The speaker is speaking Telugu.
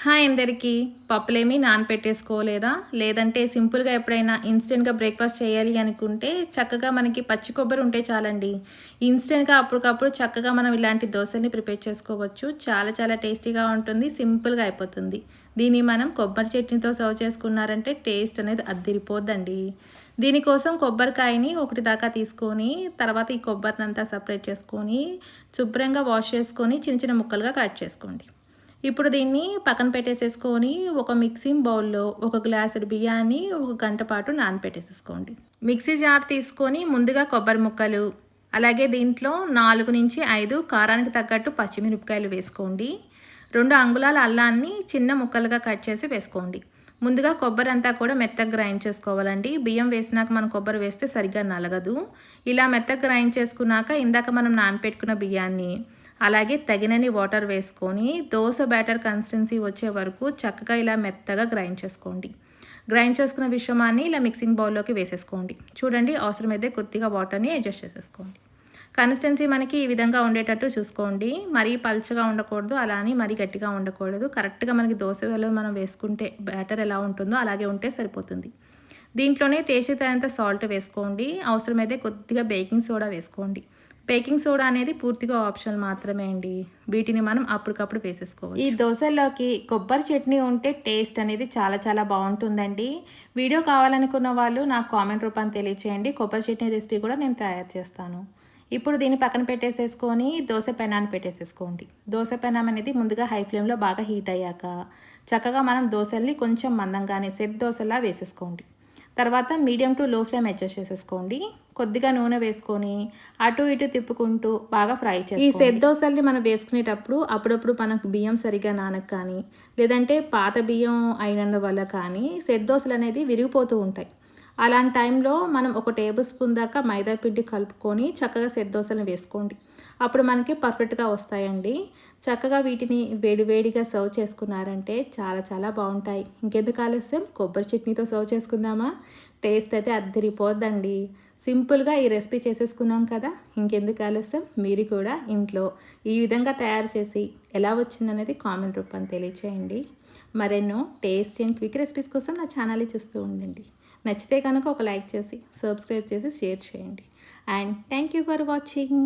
హాయ్ అందరికీ. పప్పులేమి నానపెట్టేసుకోలేదా? లేదంటే సింపుల్‌గా ఎప్పుడైనా ఇన్‌స్టెంట్‌గా బ్రేక్‌ఫాస్ట్ చేయాలి అనుకుంటే చక్కగా మనకి పచ్చి కొబ్బరి ఉంటే చాలండి. ఇన్‌స్టెంట్‌గా అప్పటికప్పుడు చక్కగా మనం ఇలాంటి దోసల్ని ప్రిపేర్ చేసుకోవచ్చు. చాలా చాలా టేస్టీగా ఉంటుంది. సింపుల్‌గా అయిపోతుంది. దీన్ని మనం కొబ్బరి చట్నీతో సర్వ్ చేసుకున్నారంటే టేస్ట్ అనేది అద్దిరిపోద్దండి. దీనికోసం కొబ్బరికాయని ఒకటి దాకా తీసుకొని తర్వాత ఈ కొబ్బరినంతా సెపరేట్ చేసుకొని శుభ్రంగా వాష్ చేసుకొని చిన్న చిన్న ముక్కలుగా కట్ చేసుకోండి. ఇప్పుడు దీన్ని పక్కన పెట్టేసేసుకొని ఒక మిక్సింగ్ బౌల్‌లో ఒక గ్లాసుడు బియ్యాన్ని ఒక గంట పాటు నానపెట్టేసేసుకోండి. మిక్సీ జార్ తీసుకొని ముందుగా కొబ్బరి ముక్కలు, అలాగే దీంట్లో 4-5 కారానికి తగ్గట్టు పచ్చిమిరపకాయలు వేసుకోండి. 2 అంగుళాల అల్లాన్ని చిన్న ముక్కలుగా కట్ చేసి వేసుకోండి. ముందుగా కొబ్బరి అంతా కూడా మెత్తగా గ్రైండ్ చేసుకోవాలండి. బియ్యం వేసినాక మనం కొబ్బరి వేస్తే సరిగ్గా నలగదు. ఇలా మెత్తగా గ్రైండ్ చేసుకున్నాక ఇందాక మనం నానపెట్టుకున్న బియ్యాన్ని అలాగే తగినన్ని వాటర్ వేసుకొని దోస బ్యాటర్ కన్సిస్టెన్సీ వచ్చే వరకు చక్కగా ఇలా మెత్తగా గ్రైండ్ చేసుకోండి. గ్రైండ్ చేసుకున్న మిశ్రమాన్ని ఇలా మిక్సింగ్ బౌల్లోకి వేసేసుకోండి. చూడండి, అవసరమైతే కొద్దిగా వాటర్ని అడ్జస్ట్ చేసేసుకోండి. కన్సిస్టెన్సీ మనకి ఈ విధంగా ఉండేటట్టు చూసుకోండి. మరీ పల్చగా ఉండకూడదు, అలా అని మరీ గట్టిగా ఉండకూడదు. కరెక్ట్గా మనకి దోసలో మనం వేసుకుంటే బ్యాటర్ ఎలా ఉంటుందో అలాగే ఉంటే సరిపోతుంది. దీంట్లోనే టేస్ట్‌కి తగినంత సాల్ట్ వేసుకోండి. అవసరమైతే కొద్దిగా బేకింగ్ సోడా వేసుకోండి. బేకింగ్ సోడా అనేది పూర్తిగా ఆప్షనల్ మాత్రమే అండి. వీటిని మనం అప్పటికప్పుడు వేసేసుకోవచ్చు. ఈ దోసల్లోకి కొబ్బరి చట్నీ ఉంటే టేస్ట్ అనేది చాలా చాలా బాగుంటుందండి. వీడియో కావాలనుకున్న వాళ్ళు నాకు కామెంట్ రూపాన్ని తెలియచేయండి. కొబ్బరి చట్నీ రెసిపీ కూడా నేను తయారు చేస్తాను. ఇప్పుడు దీన్ని పక్కన పెట్టేసేసుకొని దోస పెనాన్ని పెట్టేసేసుకోండి. దోస పెనం అనేది ముందుగా హై ఫ్లేమ్లో బాగా హీట్ అయ్యాక చక్కగా మనం దోసల్ని కొంచెం మందంగానే సెట్ దోసలా వేసేసుకోండి. తర్వాత మీడియం టు లో ఫ్లేమ్ అడ్జస్ట్ చేసేసుకోండి. కొద్దిగా నూనె వేసుకొని అటు ఇటు తిప్పుకుంటూ బాగా ఫ్రై చేసుకోండి. ఈ సెట్ దోసల్ని మనం వేసుకునేటప్పుడు అప్పుడప్పుడు మనకు బియ్యం సరిగ్గా నానక కానీ లేదంటే పాత బియ్యం అయినందు వల్ల కానీ సెట్ దోసలు అనేది విరిగిపోతూ ఉంటాయి. అలాంటి టైంలో మనం ఒక టేబుల్ స్పూన్ దాకా మైదా పిండి కలుపుకొని చక్కగా సెట్ దోసలను వేసుకోండి. అప్పుడు మనకి పర్ఫెక్ట్గా వస్తాయండి. చక్కగా వీటిని వేడివేడిగా సర్వ్ చేసుకున్నారంటే చాలా చాలా బాగుంటాయి. ఇంకెందుకు ఆలస్యం, కొబ్బరి చట్నీతో సర్వ్ చేసుకుందామా? టేస్ట్ అయితే అద్దరిపోద్దండి. సింపుల్గా ఈ రెసిపీ చేసేసుకున్నాం కదా, ఇంకెందుకు ఆలస్యం, మీరు కూడా ఇంట్లో ఈ విధంగా తయారు చేసి ఎలా వచ్చిందనేది కామెంట్ రూపాన్ని తెలియచేయండి. మరెన్నో టేస్ట్ అండ్ క్విక్ రెసిపీస్ కోసం నా ఛానల్ని చూస్తూ ఉండండి. నచ్చితే కనుక ఒక లైక్ చేసి సబ్స్క్రైబ్ చేసి షేర్ చేయండి. And thank you for watching.